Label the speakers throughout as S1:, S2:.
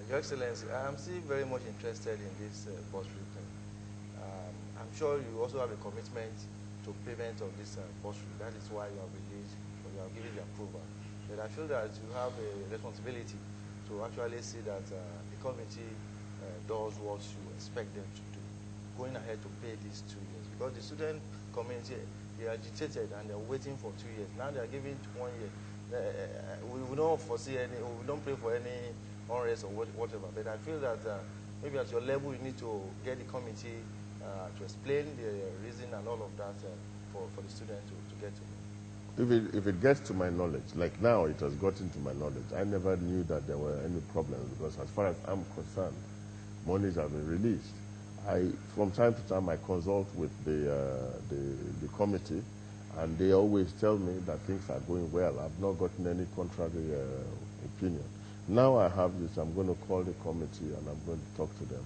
S1: Your Excellency, I'm still very much interested in this bursary thing. I'm sure you also have a commitment to payment of this bursary. That is why you have released, or you have given the approval. But I feel that you have a responsibility to actually see that the committee does what you expect them to do, going ahead to pay these 2 years. Because the student community, they are agitated and they're waiting for 2 years. Now they're giving 1 year. We don't foresee any, or we don't pray for any unrest or whatever. But I feel that maybe at your level you need to get the committee to explain the reason and all of that for the student to get to know.
S2: If it gets to my knowledge, like now it has gotten to my knowledge, I never knew that there were any problems because as far as I'm concerned, monies have been released. From time to time, I consult with the committee, and they always tell me that things are going well. I've not gotten any contrary opinion. Now I have this, I'm going to call the committee and I'm going to talk to them.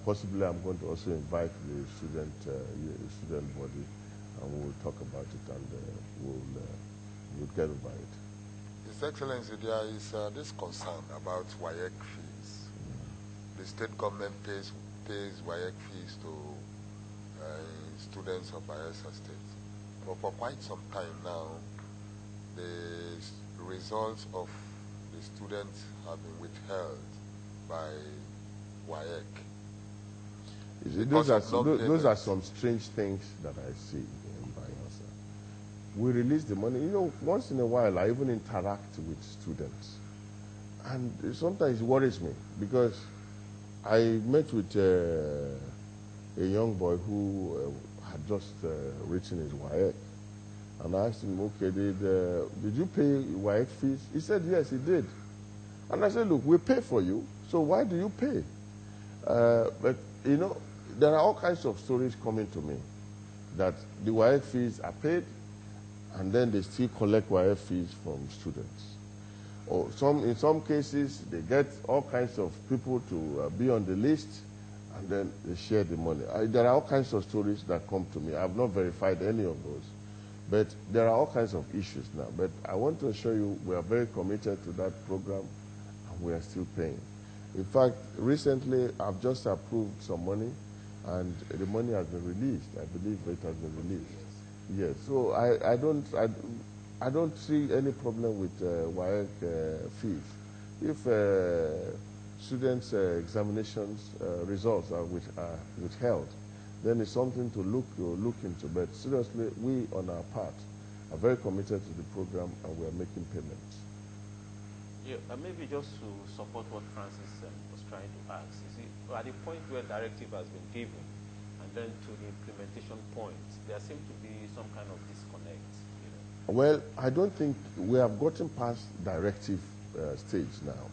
S2: Possibly I'm going to also invite the student body, and we'll talk about it and we'll get over it.
S3: His Excellency, there is this concern about WAEC fees. The state government pays WAEC fees to students of Bayelsa State. But for quite some time now, the results of the students have been withheld by WAEC.
S2: Those are some strange things that I see in Bayelsa. We release the money. You know, once in a while, I even interact with students. And sometimes it worries me because I met with a young boy who had just written his WAEC. And I asked him, okay, did you pay WAEC fees? He said, yes, he did. And I said, look, we pay for you, so why do you pay? But, you know, there are all kinds of stories coming to me that the WAEC fees are paid and then they still collect WAEC fees from students. Or in some cases, they get all kinds of people to be on the list and then they share the money. There are all kinds of stories that come to me. I have not verified any of those. But there are all kinds of issues now. But I want to assure you we are very committed to that program and we are still paying. In fact, recently I've just approved some money and the money has been released. I believe it has been released. Yes, so I don't see any problem with WAEC fees. If students' examinations results are withheld, then it's something to look into. But seriously, we on our part are very committed to the program and we are making payments.
S4: Yeah, maybe just to support what Francis was trying to ask. You see, at the point where directive has been given and then to the implementation point, there seems to be some kind of disconnect. You know?
S2: Well, I don't think we have gotten past directive stage now.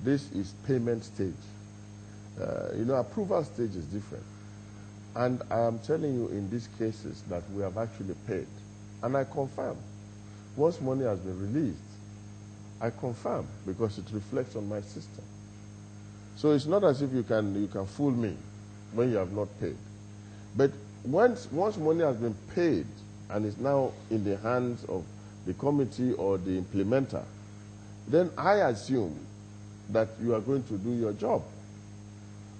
S2: This is payment stage. You know, approval stage is different. And I am telling you in these cases that we have actually paid. And I confirm, once money has been released, I confirm because it reflects on my system. So it's not as if you can fool me when you have not paid. But once money has been paid and is now in the hands of the committee or the implementer, then I assume that you are going to do your job.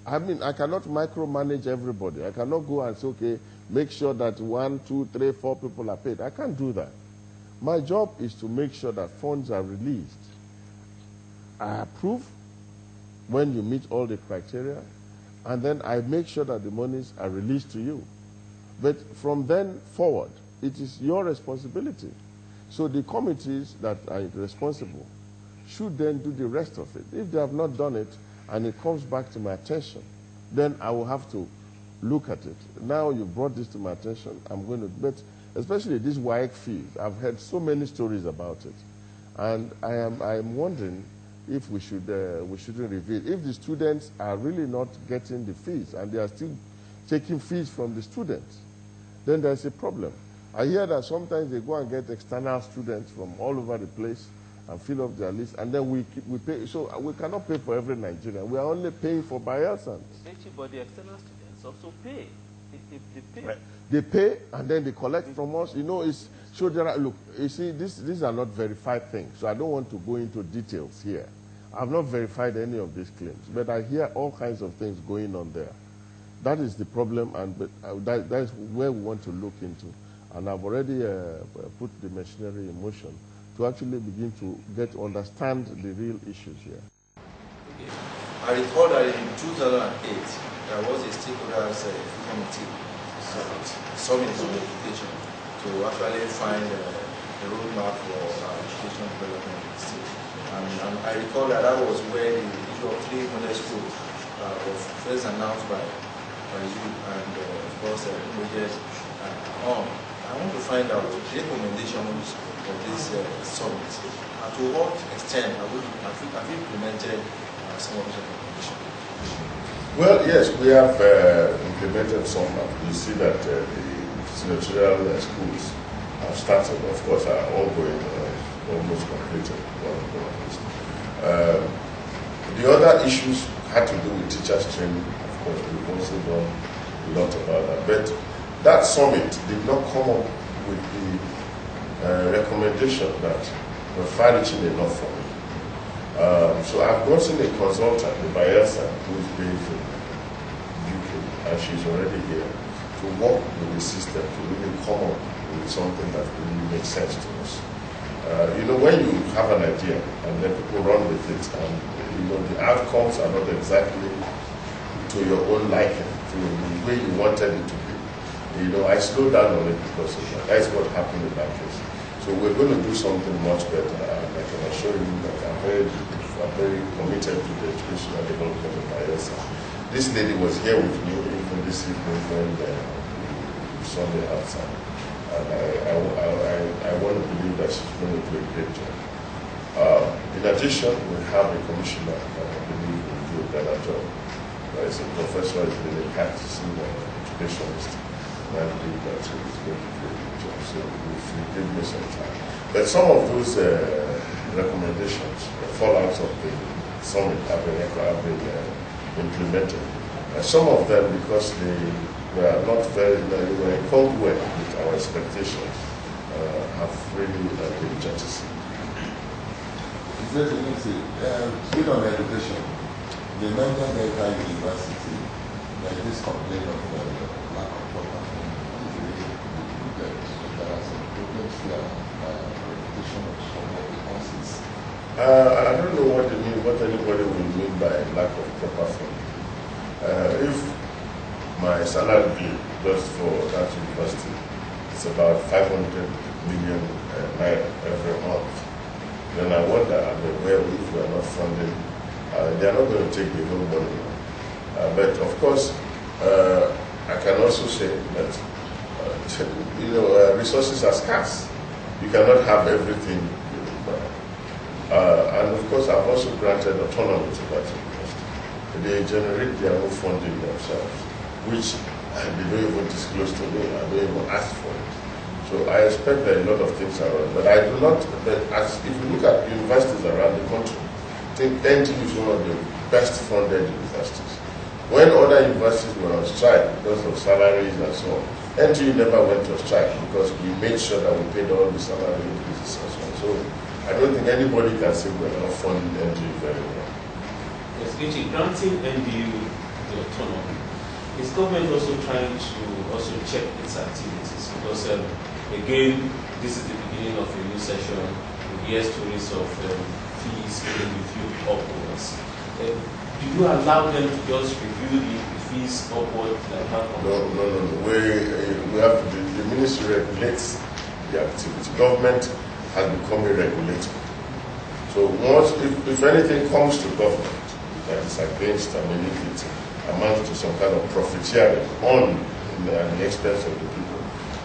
S2: I mean, I cannot micromanage everybody. I cannot go and say, okay, make sure that 1, 2, 3, 4 people are paid. I can't do that. My job is to make sure that funds are released. I approve when you meet all the criteria, and then I make sure that the monies are released to you. But from then forward, it is your responsibility. So the committees that are responsible should then do the rest of it. If they have not done it, and it comes back to my attention, then I will have to look at it. Now you brought this to my attention, I'm going to, but especially this WAEC fees, I've heard so many stories about it. And I am wondering if we shouldn't reveal. If the students are really not getting the fees and they are still taking fees from the students, then there's a problem. I hear that sometimes they go and get external students from all over the place and fill up their list, and then we pay. So we cannot pay for every Nigerian. We are only paying for Bayelsans.
S4: But the external students also pay. They pay.
S2: Right. They pay, and then they collect from us. You know, so there are, look, you see, these are not verified things, so I don't want to go into details here. I've not verified any of these claims, but I hear all kinds of things going on there. That is the problem, and that is where we want to look into. And I've already put the machinery in motion to actually begin to understand the real issues here.
S1: Okay. I recall that in 2008, there was a stakeholders committee summit on education to actually find a roadmap for education development in the state. And I recall that that was where the issue of 300 schools was first announced by you and of course project on. I want to find out the recommendations of this summit and to what extent have you implemented some of these recommendations?
S2: Well, yes, we have implemented some. You see that the senatorial schools have started, of course, are ongoing, almost completed. The other issues had to do with teachers training. Of course, we've also done a lot about that. But that summit did not come up with the recommendation that were far-reaching enough for me. So I've gotten a consultant, the Bayelsa, who is based in UK, and she's already here, to work with the system to really come up with something that really makes sense to us. You know, when you have an idea and then people run with it, and you know the outcomes are not exactly to your own liking, to the way you wanted it to be. You know, I slowed down on it because of that. That's what happened in that case. So we're going to do something much better, and I can assure you that I'm very committed to the education and development of Bayelsa. This lady was here with me even this evening when we saw me outside. And I want to believe that she's going to do a great job. In addition, we have a commissioner that I believe will do a better job. It's a professor, is really practicing educationist, and I believe that he's going to do a good job. So if you give me some time. But some of those recommendations, fallouts of the summit have been implemented. Some of them, because they were not very, they were congruent with our expectations, have really been jettisoned.
S3: His Excellency, still on education, the Niger Delta University, there is this complaint of lack of proper funding. There are some problems here, reputation of some of the courses.
S2: I don't know what anybody will mean by lack of proper funding. If my salary bill just for that university is about 500 million naira every month, then I wonder where if we are not funding, they are not going to take the whole money. But of course, I can also say that resources are scarce. You cannot have everything. And of course, I've also granted autonomy to that university. They generate their own funding themselves, which they don't even disclose to me. I don't even ask for it. So I expect that a lot of things are wrong. But I do not, if you look at universities around the country, I think NTU is one of the best funded universities. When other universities were on strike because of salaries and so on, NTU never went to strike because we made sure that we paid all the salary increases and so on. So I don't think anybody can say we're not funding NTU very well.
S4: Yes, granting NDU the autonomy, is government also trying to check its activities? Because again, this is the beginning of a new session. We hear stories of fees being reviewed upwards. Do you allow them to just review the fees upward like that?
S2: No. We have to, the ministry regulates the activity. Government has become a regulator. So once, if anything comes to government that is against, if it amounts to some kind of profiteering on the expense of the people,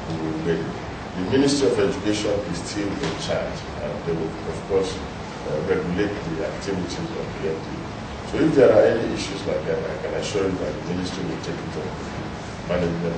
S2: we will make it. The Ministry of Education is still in charge, and they will, of course, regulate the activities of the NDU. So if there are any issues like that, I can assure you that the ministry will take it up. Management